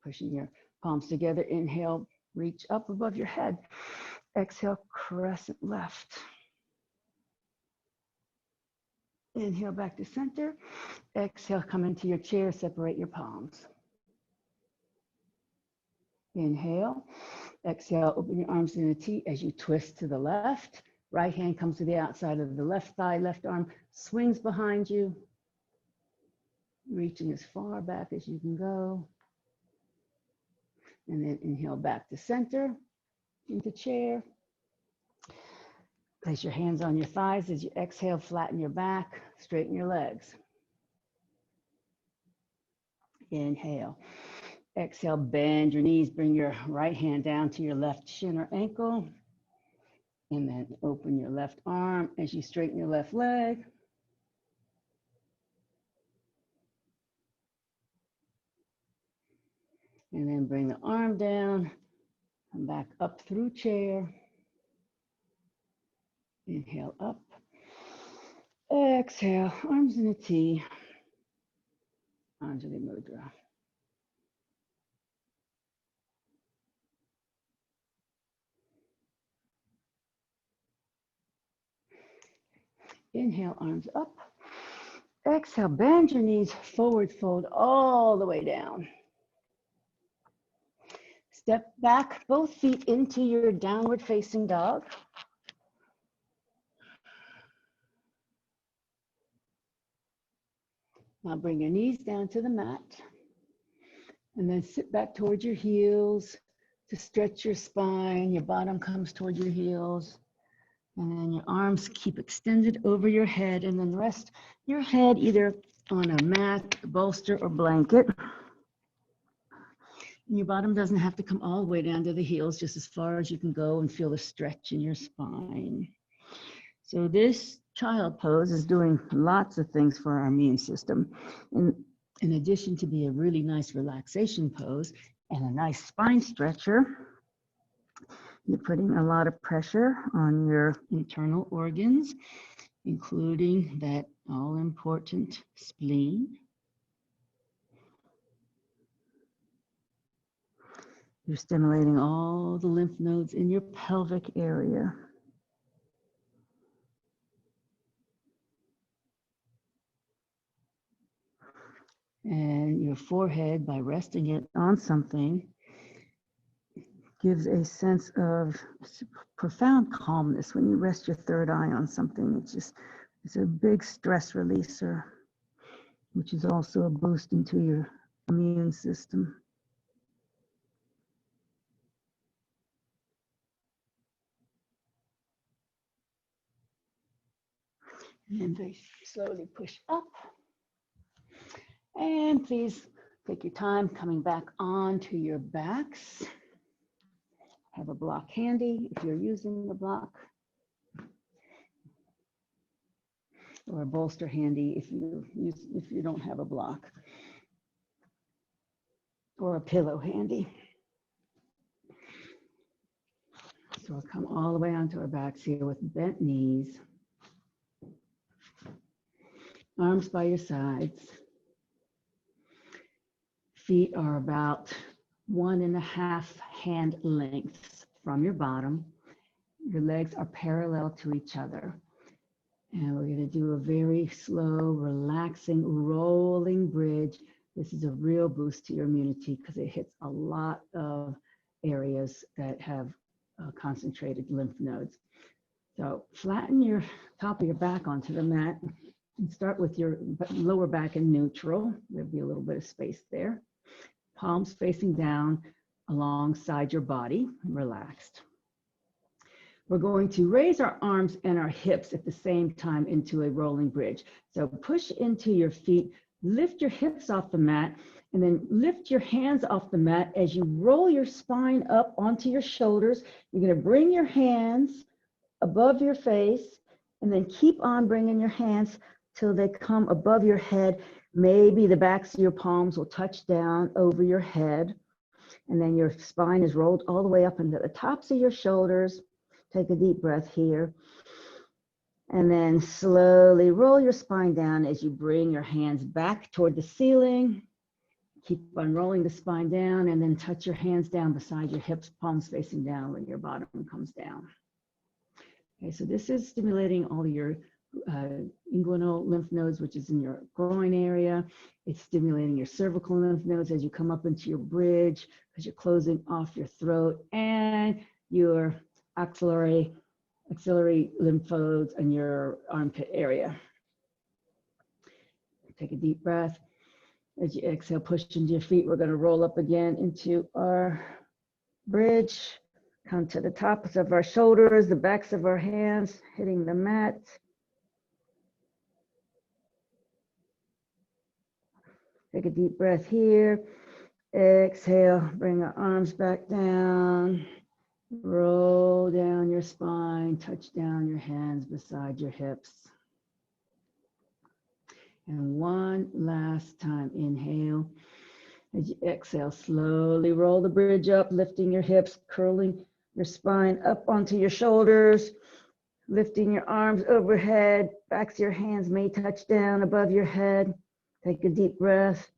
Pushing your palms together. Inhale, Reach up above your head. Exhale, crescent left. Inhale back to center. Exhale, come into your chair, separate your palms. Inhale. Exhale, open your arms in a T as you twist to the left. Right hand comes to the outside of the left thigh, left arm swings behind you, reaching as far back as you can go. And then inhale back to center, into chair. Place your hands on your thighs as you exhale, flatten your back, straighten your legs. Inhale. Exhale, bend your knees, bring your right hand down to your left shin or ankle. And then open your left arm as you straighten your left leg. And then bring the arm down, come back up through chair. Inhale up. Exhale, arms in a T. Anjali Mudra. Inhale, arms up. Exhale, bend your knees, forward fold all the way down. Step back, both feet into your downward facing dog. Now bring your knees down to the mat and then sit back towards your heels to stretch your spine. Your bottom comes toward your heels. And then your arms keep extended over your head, and then rest your head either on a mat, bolster, or blanket. And your bottom doesn't have to come all the way down to the heels, just as far as you can go, and feel the stretch in your spine. So this child pose is doing lots of things for our immune system. In addition to be a really nice relaxation pose and a nice spine stretcher, you're putting a lot of pressure on your internal organs, including that all-important spleen. You're stimulating all the lymph nodes in your pelvic area. And your forehead, by resting it on something, gives a sense of profound calmness. When you rest your third eye on something, it's a big stress releaser, which is also a boost into your immune system. And then very slowly push up. And please take your time coming back onto your backs. Have a block handy if you're using the block, or a bolster handy if you don't have a block, or a pillow handy. So we'll come all the way onto our backs here with bent knees, arms by your sides. Feet are about 1.5 hand lengths from your bottom. Your legs are parallel to each other. And we're going to do a very slow, relaxing, rolling bridge. This is a real boost to your immunity because it hits a lot of areas that have concentrated lymph nodes. So flatten your top of your back onto the mat and start with your lower back in neutral. There'll be a little bit of space there. Palms facing down alongside your body, relaxed. We're going to raise our arms and our hips at the same time into a rolling bridge. So push into your feet, lift your hips off the mat, and then lift your hands off the mat as you roll your spine up onto your shoulders. You're going to bring your hands above your face, and then keep on bringing your hands till they come above your head. Maybe the backs of your palms will touch down over your head, and then your spine is rolled all the way up into the tops of your shoulders. Take a deep breath here. And then slowly roll your spine down as you bring your hands back toward the ceiling. Keep on rolling the spine down and then touch your hands down beside your hips, palms facing down when your bottom comes down. Okay, so this is stimulating all your inguinal lymph nodes, which is in your groin area. It's stimulating your cervical lymph nodes as you come up into your bridge, because you're closing off your throat, and your axillary lymph nodes in your armpit area. Take a deep breath. As you exhale, push into your feet. We're going to roll up again into our bridge. Come to the tops of our shoulders, the backs of our hands, hitting the mat. Take a deep breath here. Exhale, bring our arms back down. Roll down your spine, touch down your hands beside your hips. And one last time, inhale. As you exhale, slowly roll the bridge up, lifting your hips, curling your spine up onto your shoulders, lifting your arms overhead. Backs of your hands may touch down above your head. Take a deep breath.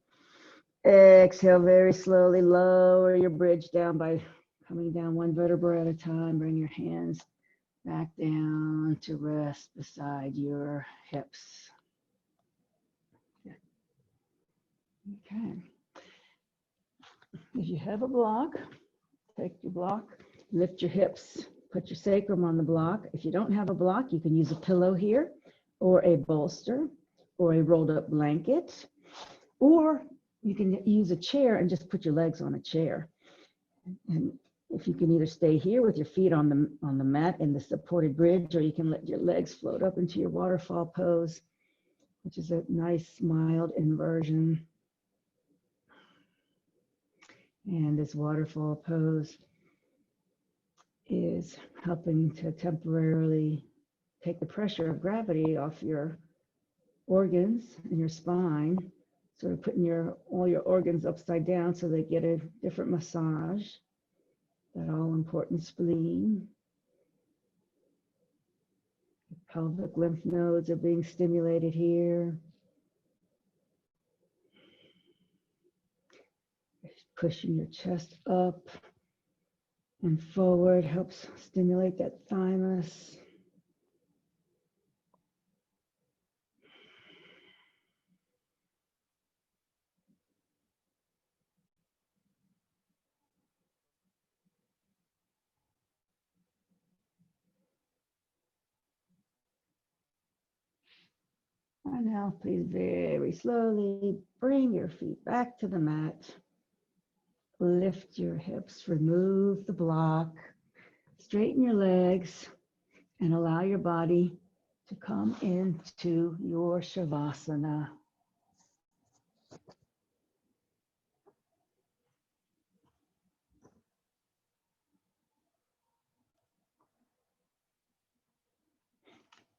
Exhale, very slowly lower your bridge down by coming down one vertebra at a time. Bring your hands back down to rest beside your hips. Okay. If you have a block, take your block, lift your hips, put your sacrum on the block. If you don't have a block, you can use a pillow here, or a bolster, or a rolled up blanket, or you can use a chair and just put your legs on a chair. And if you can either stay here with your feet on the mat in the supported bridge, or you can let your legs float up into your waterfall pose, which is a nice mild inversion. And this waterfall pose is helping to temporarily take the pressure of gravity off your organs and your spine, sort of putting all your organs upside down so they get a different massage. That all important spleen. The pelvic lymph nodes are being stimulated here. Pushing your chest up and forward helps stimulate that thymus. And now please very slowly bring your feet back to the mat. Lift your hips, remove the block, straighten your legs, and allow your body to come into your Shavasana.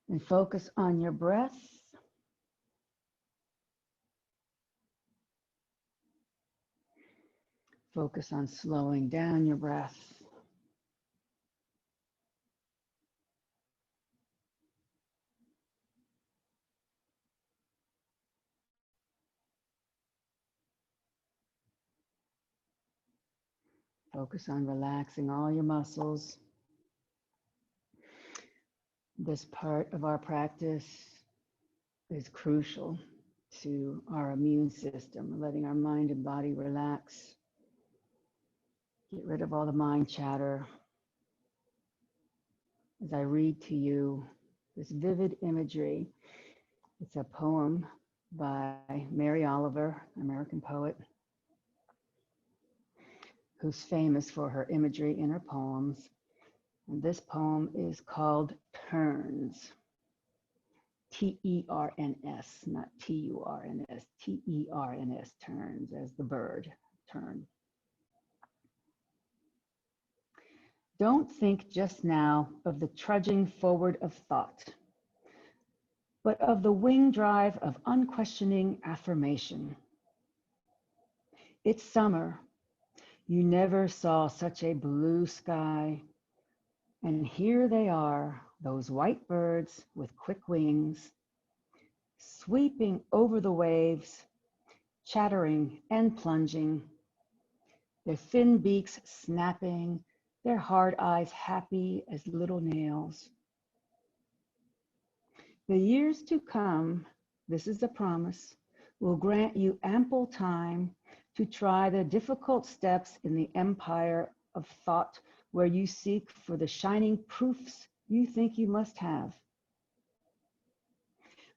And focus on your breath. Focus on slowing down your breath. Focus on relaxing all your muscles. This part of our practice is crucial to our immune system, letting our mind and body relax. Get rid of all the mind chatter. As I read to you this vivid imagery, it's a poem by Mary Oliver, American poet, who's famous for her imagery in her poems. And this poem is called Terns. T-E-R-N-S, not T-U-R-N-S, T-E-R-N-S, terns, as the bird, tern. Don't think just now of the trudging forward of thought, but of the wing drive of unquestioning affirmation. It's summer. You never saw such a blue sky. And here they are, those white birds with quick wings, sweeping over the waves, chattering and plunging, their thin beaks snapping, their hard eyes happy as little nails. The years to come, this is a promise, will grant you ample time to try the difficult steps in the empire of thought where you seek for the shining proofs you think you must have.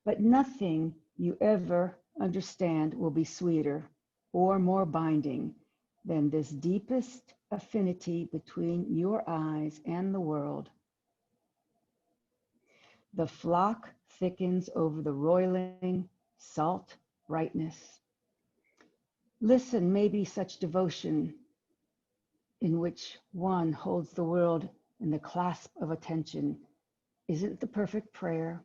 But nothing you ever understand will be sweeter or more binding than this deepest affinity between your eyes and the world. The flock thickens over the roiling, salt brightness. Listen, maybe such devotion in which one holds the world in the clasp of attention isn't the perfect prayer,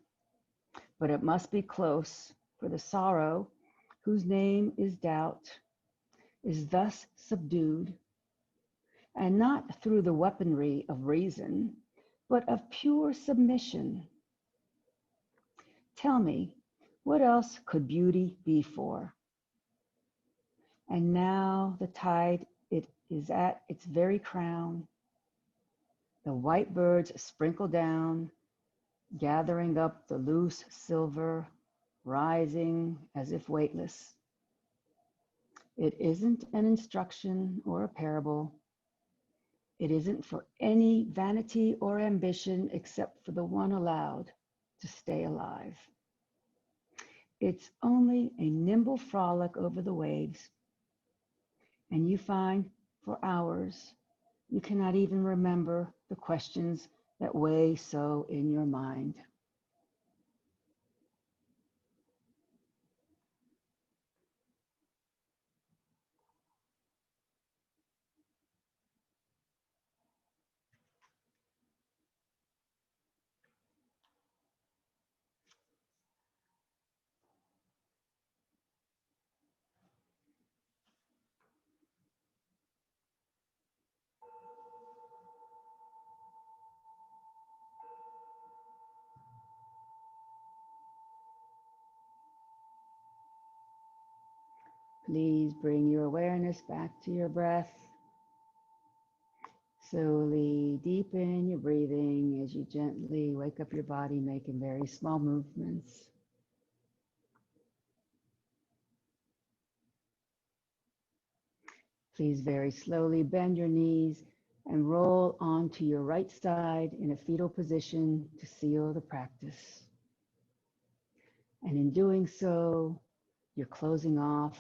but it must be close, for the sorrow, whose name is doubt, is thus subdued, and not through the weaponry of reason, but of pure submission. Tell me, what else could beauty be for? And now the tide, it is at its very crown. The white birds sprinkle down, gathering up the loose silver, rising as if weightless. It isn't an instruction or a parable. It isn't for any vanity or ambition except for the one allowed to stay alive. It's only a nimble frolic over the waves, and you find for hours you cannot even remember the questions that weigh so in your mind. Please bring your awareness back to your breath. Slowly deepen your breathing as you gently wake up your body, making very small movements. Please very slowly bend your knees and roll onto your right side in a fetal position to seal the practice. And in doing so, you're closing off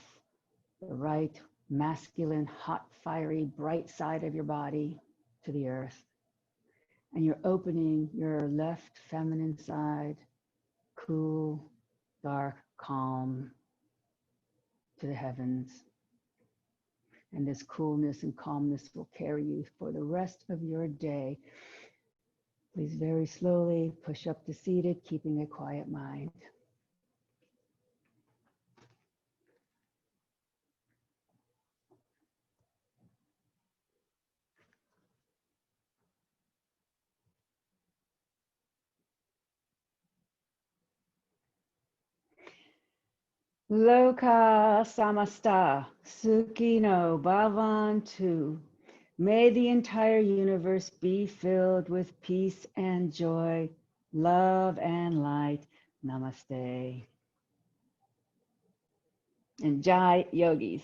the right masculine, hot, fiery, bright side of your body to the earth. And you're opening your left feminine side, cool, dark, calm, to the heavens. And this coolness and calmness will carry you for the rest of your day. Please very slowly push up to seated, keeping a quiet mind. Loka samasta, sukhino bhavantu. May the entire universe be filled with peace and joy, love and light. Namaste. And Jai Yogis.